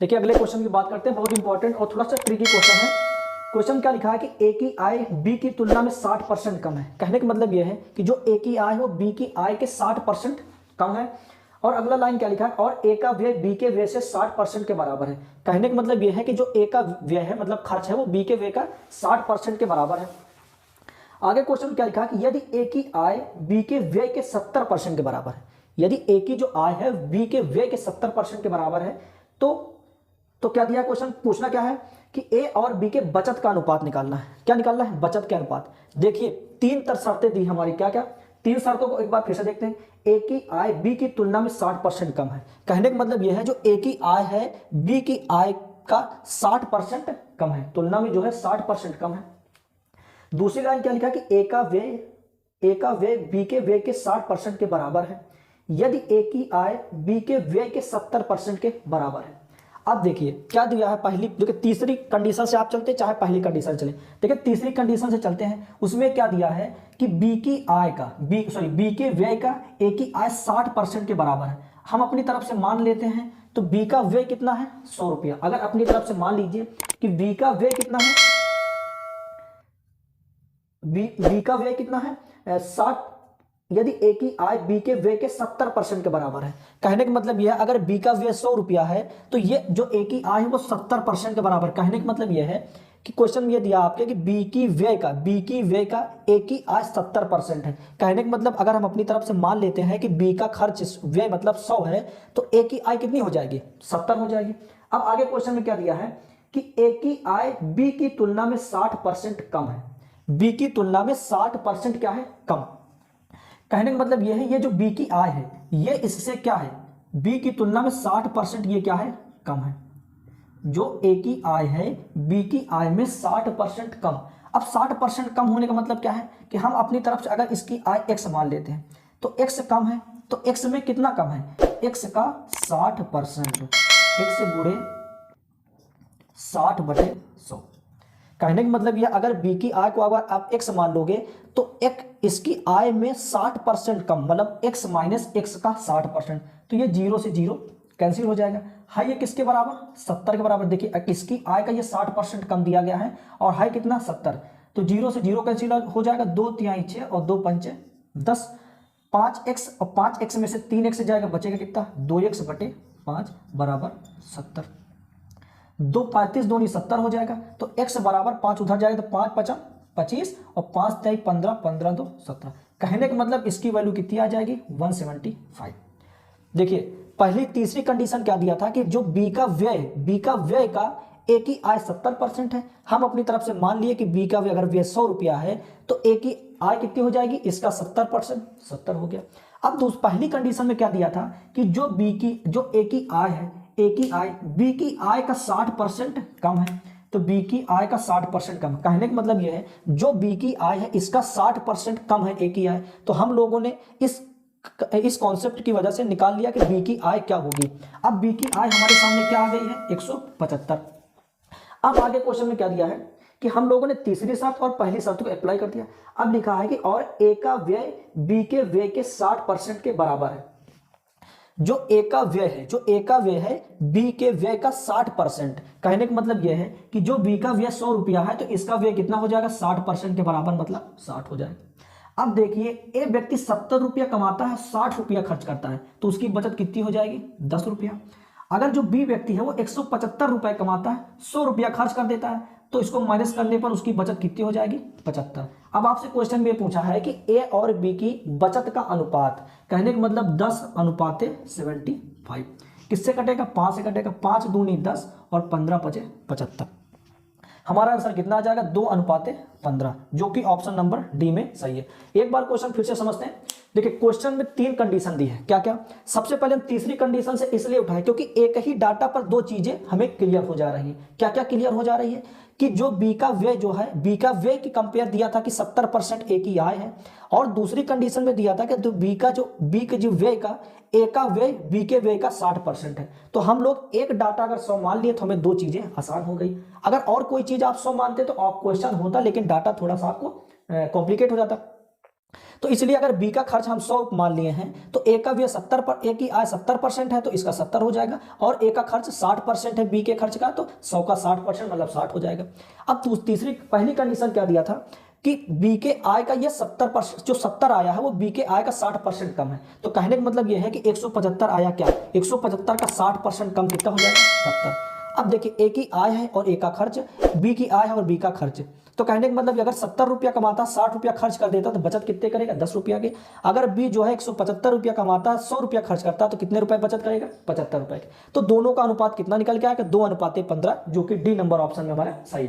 देखिए अगले क्वेश्चन की बात करते हैं, बहुत इंपॉर्टेंट और थोड़ा सा ट्रिकी क्वेश्चन है। क्वेश्चन क्या लिखा है कि ए की आय बी की तुलना में 60% कम है। कहने का मतलब यह है कि जो ए की आय है वो बी की आय के 60% कम है। और अगला लाइन क्या लिखा है, और ए का व्यय बी के व्यय से 60% के बराबर है। कहने का मतलब यह है कि जो ए का व्यय है मतलब खर्च है वो बी के व्यय का 60% के बराबर है। आगे क्वेश्चन क्या लिखा है कि यदि ए की आय बी के व्यय के 70% के बराबर है, यदि ए की जो आय है बी के व्यय के 70% के बराबर है, तो क्या दिया क्वेश्चन, पूछना क्या है कि ए और बी के बचत का अनुपात निकालना है। क्या निकालना है, बचत के अनुपात। देखिए तीन शर्तें दी हमारी, क्या क्या, तीन शर्तों को एक बार फिर से देखते हैं। ए की आय बी की तुलना में 60% कम है। कहने का मतलब यह है जो ए की आय है बी की आय का 60% कम है, तुलना में जो है 60% कम है। दूसरी लाइन क्या लिखा कि ए का व्यय बी के व्यय के 60% के बराबर है यदि ए की आय बी के व्यय के 70% के बराबर है। अब देखिए क्या दिया है, पहली देखिए तीसरी कंडीशन से आप चलते हैं चाहे पहली कंडीशन चले। देखिए तीसरी कंडीशन से चलते हैं, उसमें क्या दिया है कि बी के व्यय का ए की आय 60% के बराबर है। हम अपनी तरफ से मान लेते हैं तो बी का व्यय कितना है, 100 रुपया। अगर अपनी तरफ से मान लीजिए कि बी का व्यय कितना है, बी का व्यय कितना है 60, यदि ए की आय बी के व्यय के 70% के बराबर है। कहने का मतलब यह है अगर बी का व्यय 100 रुपया है तो ये जो ए की आय है वो 70% के बराबर। कहने का मतलब यह है कि क्वेश्चन में ये दिया आपके कि बी की व्यय का ए की आय 70% है। कहने का मतलब अगर हम अपनी तरफ से मान लेते हैं कि बी का खर्च व्यय मतलब 100 है तो ए की आय कितनी हो जाएगी, 70 हो जाएगी। अब आगे क्वेश्चन में क्या दिया है कि ए की आय बी की तुलना में 60% कम है, बी की तुलना में 60% क्या है, कम। कहने का मतलब यह है ये जो बी की आय है ये इससे क्या है, बी की तुलना में 60% ये क्या है, कम है। जो ए की आय है बी की आय में 60% कम। अब 60% कम होने का मतलब क्या है कि हम अपनी तरफ से अगर इसकी आय x मान लेते हैं तो x कम है, तो x में कितना कम है, x का 60%, x गुणे 60/100। कहने का मतलब ये अगर बी की आय को अगर आप x मान लोगे तो एक इसकी आय में 60% कम, मतलब x माइनस x का 60%, तो ये 0 से 0 कैंसिल हो जाएगा। हाई ये किसके बराबर, 70 के बराबर। देखिए इसकी आय का ये 60% कम दिया गया है और हाई कितना 70, तो 0 से 0 कैंसिल हो जाएगा, 2 तिहाई 6 और 2 पंचे 10, 5x और 5x में से 3x जाएगा, बचेगा कितना 2x/5 बराबर 70। 2 35 2 70 हो जाएगा, तो x बराबर 5 उधर जाएगा तो 5 5 25 और 5 3 15 15 2 17। कहने का मतलब इसकी वैल्यू कितनी आ जाएगी, 175। देखिए पहली तीसरी कंडीशन क्या दिया था कि जो बी का व्यय का ए की आय 70% है। हम अपनी तरफ से मान लिए कि बी का व्यय अगर व्यय 100 रुपया है तो ए की आय कितनी हो जाएगी, इसका 70%, 70 हो गया। अब पहली कंडीशन में क्या दिया था कि जो ए की आय है, ए की आय बी की आय का 60% कम है, तो बी की आय का 60% कम। कहने का मतलब यह है जो बी की आय है इसका 60% कम है ए की आय। तो हम लोगों ने इस कॉन्सेप्ट की वजह से निकाल लिया कि बी की आय क्या होगी। अब बी की आय हमारे सामने क्या आ गई है, 175। अब आगे क्वेश्चन में क्या दिया है कि हम लोगों ने तीसरी शर्त और पहली शर्त को अप्लाई कर दिया। अब लिखा है कि और ए का व्यय बी के व्यय के 60% के बराबर है। जो ए का व्यय है बी के व्यय का 60%। कहने का मतलब यह है कि जो बी का व्यय 100 रुपया है तो इसका व्यय कितना हो जाएगा, 60% के बराबर, मतलब 60 हो जाएगा। अब देखिए ए व्यक्ति 70 रुपया कमाता है, 60 रुपया खर्च करता है, तो उसकी बचत कितनी हो जाएगी, 10 रुपया। अगर जो बी व्यक्ति है वो 175 रुपए कमाता है, 100 रुपया खर्च कर देता है, तो इसको माइनस करने पर उसकी बचत कितनी हो जाएगी, 75। अब आपसे क्वेश्चन में पूछा है कि ए और बी की बचत का अनुपात। कहने का मतलब 10:75। किससे कटेगा, 5 से कटेगा, 5 दूनी 10 और 15 पचे 75। हमारा आंसर कितना आ जाएगा, 2:15, जो कि ऑप्शन नंबर डी में सही है। एक बार क्वेश्चन फिर से समझते हैं। देखिए क्वेश्चन में 3 कंडीशन दी है, क्या क्या। सबसे पहले हम तीसरी कंडीशन से इसलिए उठाए क्योंकि एक ही डाटा पर 2 चीजें हमें क्लियर हो जा रही है। क्या क्या क्लियर हो जा रही है कि जो बी का व्यय बी का व्यय की कंपेयर दिया था कि 70% ए की आय है, और दूसरी कंडीशन में दिया था कि बी का जो व्यय का ए का व्यय बी के व्यय का 60% है। तो हम लोग एक डाटा अगर 100 मान लिए तो हमें 2 चीजें आसान हो गई। अगर और कोई चीज आप 100 मानते तो आप क्वेश्चन होता, लेकिन डाटा थोड़ा सा आपको कॉम्प्लिकेट हो जाता। तो इसलिए अगर बी का खर्च हम 100 मान लिए हैं तो ए का भी 70 पर, ए की आय 70% है तो इसका 70 हो जाएगा, और ए का खर्च 60% है बी के खर्च का, तो 100 का 60% मतलब 60 हो जाएगा। अब तीसरी पहली कंडीशन क्या दिया था कि बी के आय का ये 70%, जो 70 आया है वो बी के आय का 60% कम है। तो कहने का मतलब ये है कि 175 आया, क्या 175 का 60% कम कितना हो जाएगा, 70। अब देखिए ए की आय है और ए का खर्च, बी की आय है और बी का खर्च, तो कहने का मतलब अगर 70 रुपया कमाता 60 रुपया खर्च कर देता तो बचत कितने करेगा, 10 रुपया के। अगर बी जो है 175 रुपया कमाता 100 रुपया खर्च करता तो कितने रुपए बचत करेगा, 75 रुपए के। तो दोनों का अनुपात कितना निकल के आएगा, 2:15, जो कि डी नंबर ऑप्शन में हमारा सही है।